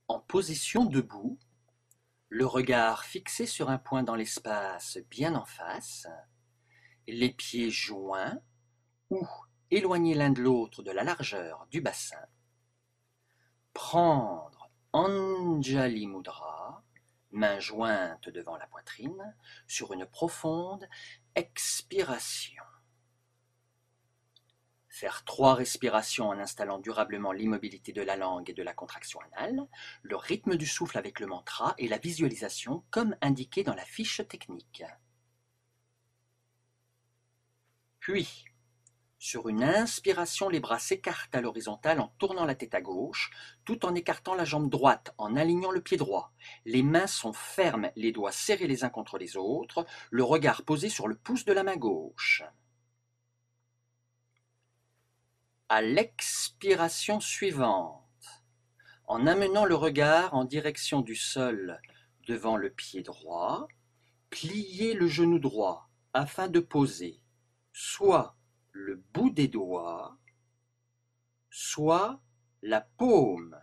En position debout, le regard fixé sur un point dans l'espace bien en face, les pieds joints ou éloignés l'un de l'autre de la largeur du bassin, prendre Anjali Mudra, mains jointes devant la poitrine, sur une profonde expiration. Faire 3 respirations en installant durablement l'immobilité de la langue et de la contraction anale, le rythme du souffle avec le mantra et la visualisation comme indiqué dans la fiche technique. Puis, sur une inspiration, les bras s'écartent à l'horizontale en tournant la tête à gauche, tout en écartant la jambe droite, en alignant le pied droit. Les mains sont fermes, les doigts serrés les uns contre les autres, le regard posé sur le pouce de la main gauche. À l'expiration suivante, en amenant le regard en direction du sol devant le pied droit, pliez le genou droit afin de poser soit le bout des doigts, soit la paume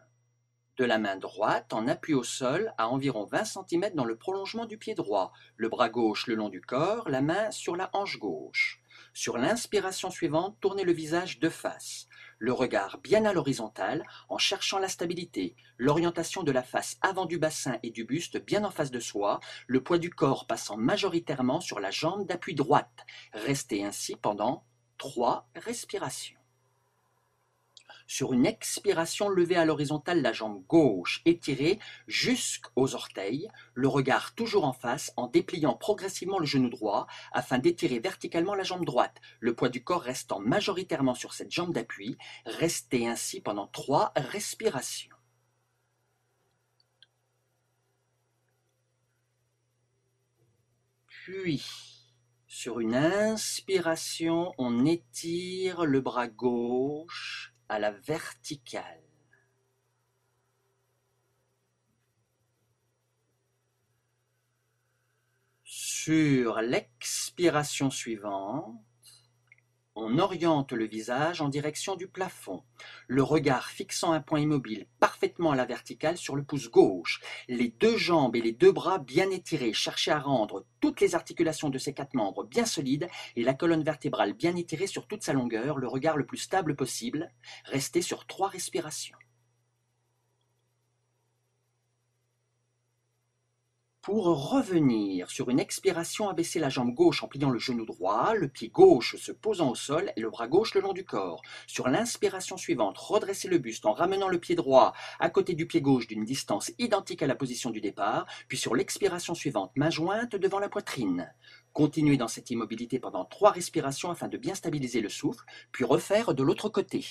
de la main droite en appui au sol à environ 20 cm dans le prolongement du pied droit, le bras gauche le long du corps, la main sur la hanche gauche. Sur l'inspiration suivante, tournez le visage de face, le regard bien à l'horizontale en cherchant la stabilité, l'orientation de la face avant du bassin et du buste bien en face de soi, le poids du corps passant majoritairement sur la jambe d'appui droite. Restez ainsi pendant 3 respirations. Sur une expiration, levez à l'horizontale la jambe gauche, étirée jusqu'aux orteils, le regard toujours en face en dépliant progressivement le genou droit afin d'étirer verticalement la jambe droite, le poids du corps restant majoritairement sur cette jambe d'appui. Restez ainsi pendant 3 respirations. Puis, sur une inspiration, on étire le bras gauche à la verticale. Sur l'expiration suivante, on oriente le visage en direction du plafond, le regard fixant un point immobile parfaitement à la verticale sur le pouce gauche, les 2 jambes et les 2 bras bien étirés, cherchez à rendre toutes les articulations de ces 4 membres bien solides et la colonne vertébrale bien étirée sur toute sa longueur, le regard le plus stable possible. Restez sur 3 respirations. Pour revenir sur une expiration, abaissez la jambe gauche en pliant le genou droit, le pied gauche se posant au sol et le bras gauche le long du corps. Sur l'inspiration suivante, redressez le buste en ramenant le pied droit à côté du pied gauche d'une distance identique à la position du départ, puis sur l'expiration suivante, main jointe devant la poitrine. Continuez dans cette immobilité pendant 3 respirations afin de bien stabiliser le souffle, puis refaire de l'autre côté.